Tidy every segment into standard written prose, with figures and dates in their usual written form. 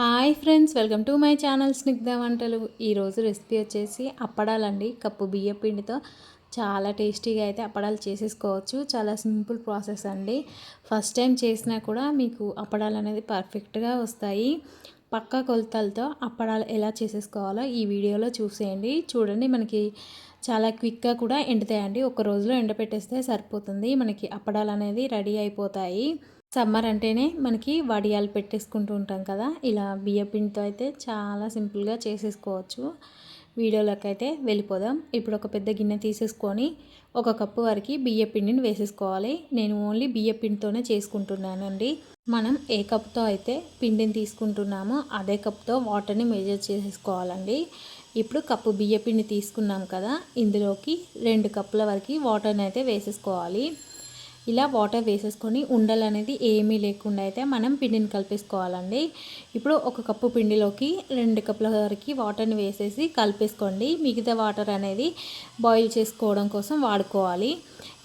Hi friends, welcome to my channel Snigdha వంటలు. ఈరోజు recipe వచ్చేసి అప్పడాలండి. కప్పు బియ్య పిండితో చాలా టేస్టీగా అయితే అప్పడాలు చేసేసుకోవచ్చు. చాలా సింపుల్ ప్రాసెస్ అండి. ఫస్ట్ టైం చేసినా కూడా మీకు అప్పడాలు అనేది పర్ఫెక్ట్గా వస్తాయి. పక్కా కొలతలతో అప్పడాలు ఎలా చేసేసుకోవాలో ఈ వీడియోలో చూసేయండి. చూడండి, మనకి చాలా క్విక్గా కూడా ఎండుతాయండి. ఒక రోజులో ఎండపెట్టేస్తే సరిపోతుంది. మనకి అప్పడాలు అనేది రెడీ అయిపోతాయి. సమ్మర్ అంటేనే మనకి వడియాలు పెట్టేసుకుంటూ ఉంటాం కదా, ఇలా బియ్యపిండితో అయితే చాలా సింపుల్గా చేసేసుకోవచ్చు. వీడియోలోకి అయితే వెళ్ళిపోదాం. ఇప్పుడు ఒక పెద్ద గిన్నె తీసేసుకొని 1 కప్పు వరకు బియ్యపిండిని వేసేసుకోవాలి. నేను ఓన్లీ బియ్యపిండితోనే చేసుకుంటున్నానండి. మనం ఏ కప్తో అయితే పిండిని తీసుకుంటున్నామో అదే కప్తో వాటర్ని మెజర్ చేసేసుకోవాలండి. ఇప్పుడు కప్పు బియ్యపిండి తీసుకున్నాం కదా, ఇందులోకి 2 కప్పుల వరకు వాటర్ని అయితే వేసేసుకోవాలి. ఇలా వాటర్ వేసేసుకొని ఉండలు అనేది ఏమీ లేకుండా అయితే మనం పిండిని కలిపేసుకోవాలండి. ఇప్పుడు 1 కప్పు పిండిలోకి 2 కప్పుల వరకు వాటర్ని వేసేసి కలిపేసుకోండి. మిగతా వాటర్ అనేది బాయిల్ చేసుకోవడం కోసం వాడుకోవాలి.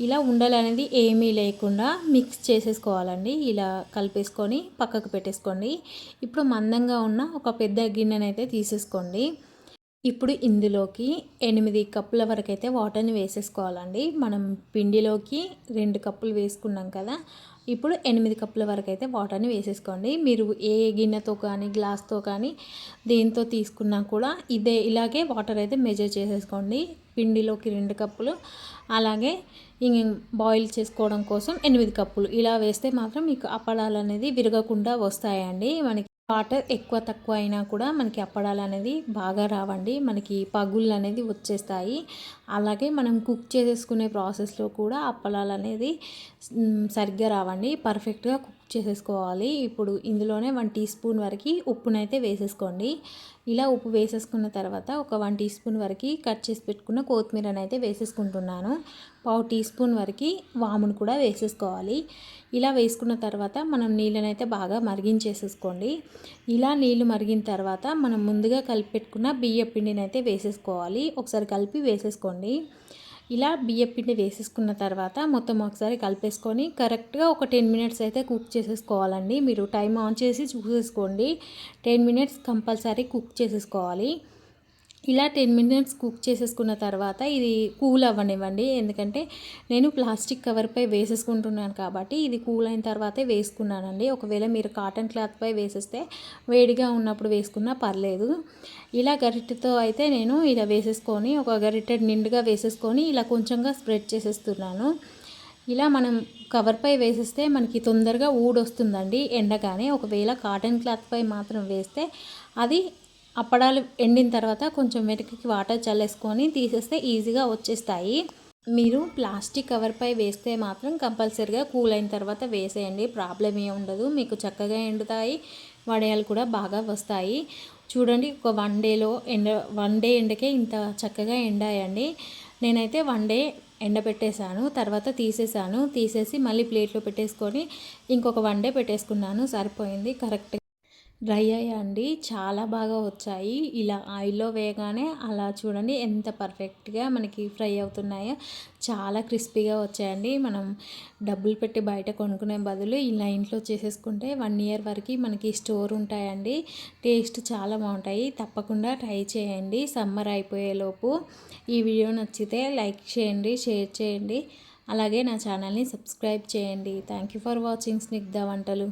ఇలా ఉండలు అనేది ఏమీ లేకుండా మిక్స్ చేసేసుకోవాలండి. ఇలా కలిపేసుకొని పక్కకు పెట్టేసుకోండి. ఇప్పుడు మందంగా ఉన్న ఒక పెద్ద గిన్నెనైతే తీసేసుకోండి. ఇప్పుడు ఇందులోకి 8 కప్పుల వరకు అయితే వాటర్ని వేసేసుకోవాలండి. మనం పిండిలోకి 2 కప్పులు వేసుకున్నాం కదా, ఇప్పుడు 8 కప్పుల వరకు అయితే వాటర్ని వేసేసుకోండి. మీరు ఏ గిన్నెతో కానీ గ్లాస్తో కానీ దేంతో తీసుకున్నా కూడా ఇలాగే వాటర్ అయితే మెజర్ చేసేసుకోండి. పిండిలోకి 2 కప్పులు, అలాగే బాయిల్ చేసుకోవడం కోసం 8 కప్పులు ఇలా వేస్తే మాత్రం మీకు అప్పడాలు అనేది విరగకుండా వస్తాయండి. మనకి వాటర్ ఎక్కువ తక్కువ అయినా కూడా మనకి అప్పడాలు అనేది బాగా రావండి. మనకి పగుళ్ళు అనేది వచ్చేస్తాయి. అలాగే మనం కుక్ చేసేసుకునే ప్రాసెస్లో కూడా అప్పడాలు అనేది సరిగ్గా రావండి. పర్ఫెక్ట్గా కుక్ చేసేసుకోవాలి. ఇప్పుడు ఇందులోనే 1 టీ స్పూన్ వరకు ఉప్పునైతే వేసేసుకోండి. ఇలా ఉప్పు వేసేసుకున్న తర్వాత ఒక 1 టీ స్పూన్ వరకు కట్ చేసి పెట్టుకున్న కొత్తిమీరని అయితే వేసేసుకుంటున్నాను. 1/2 టీ స్పూన్ వరకు వామును కూడా వేసేసుకోవాలి. ఇలా వేసుకున్న తర్వాత మనం నీళ్ళని అయితే బాగా మరిగించేసేసుకోండి. ఇలా నీళ్ళు మరిగిన తర్వాత మనం ముందుగా కలిపి పెట్టుకున్న బియ్య పిండిని అయితే వేసేసుకోవాలి. ఒకసారి కలిపి వేసేసుకోండి. ఇలా బియ్య పిండి వేసేసుకున్న తర్వాత మొత్తం ఒకసారి కలిపేసుకొని కరెక్ట్గా ఒక 10 మినిట్స్ అయితే కుక్ చేసేసుకోవాలండి. మీరు టైం ఆన్ చేసి చూసేసుకోండి. 10 మినిట్స్ కంపల్సరీ కుక్ చేసేసుకోవాలి. ఇలా 10 మినిట్స్ కుక్ చేసేసుకున్న తర్వాత ఇది కూల్ అవ్వనివ్వండి. ఎందుకంటే నేను ప్లాస్టిక్ కవర్పై వేసేసుకుంటున్నాను కాబట్టి ఇది కూల్ అయిన తర్వాతే వేసుకున్నానండి. ఒకవేళ మీరు కాటన్ క్లాత్పై వేసేస్తే వేడిగా ఉన్నప్పుడు వేసుకున్నా పర్లేదు. ఇలా గరిటెతో అయితే నేను ఇలా వేసేసుకొని ఒక గరిటె నిండుగా వేసేసుకొని ఇలా కొంచెంగా స్ప్రెడ్ చేసేస్తున్నాను. ఇలా మనం కవర్పై వేసేస్తే మనకి తొందరగా ఊడొస్తుందండి ఎండగానే. ఒకవేళ కాటన్ క్లాత్పై మాత్రం వేస్తే అది అప్పడాలు ఎండిన తర్వాత కొంచెం వెనక్కి వాటర్ చల్లేసుకొని తీసేస్తే ఈజీగా వచ్చేస్తాయి. మీరు ప్లాస్టిక్ కవర్పై వేస్తే మాత్రం కంపల్సరీగా కూల్ అయిన తర్వాత వేసేయండి. ప్రాబ్లం ఏమి ఉండదు, మీకు చక్కగా ఎండుతాయి. వడియాలు కూడా బాగా వస్తాయి. చూడండి, ఒక 1 డే ఎండకే ఇంత చక్కగా ఎండాయండి. నేనైతే 1 డే ఎండబెట్టేశాను, తర్వాత తీసేసి మళ్ళీ ప్లేట్లో పెట్టేసుకొని ఇంకొక 1 డే పెట్టేసుకున్నాను. సరిపోయింది. కరెక్ట్ డ్రై అయ్యాయండి, చాలా బాగా వచ్చాయి. ఇలా ఆయిల్లో వేయగానే అలా చూడండి ఎంత పర్ఫెక్ట్గా మనకి ఫ్రై అవుతున్నాయో. చాలా క్రిస్పీగా వచ్చాయండి. మనం డబ్బులు పెట్టి బయట కొనుక్కునే బదులు ఇలా ఇంట్లో చేసేసుకుంటే 1 ఇయర్ వరకు మనకి స్టోర్ ఉంటాయండి. టేస్ట్ చాలా బాగుంటాయి. తప్పకుండా ట్రై చేయండి సమ్మర్ అయిపోయేలోపు. ఈ వీడియో నచ్చితే లైక్ చేయండి, షేర్ చేయండి, అలాగే నా ఛానల్ని సబ్స్క్రైబ్ చేయండి. Thank you for watching Snigdha వంటలు.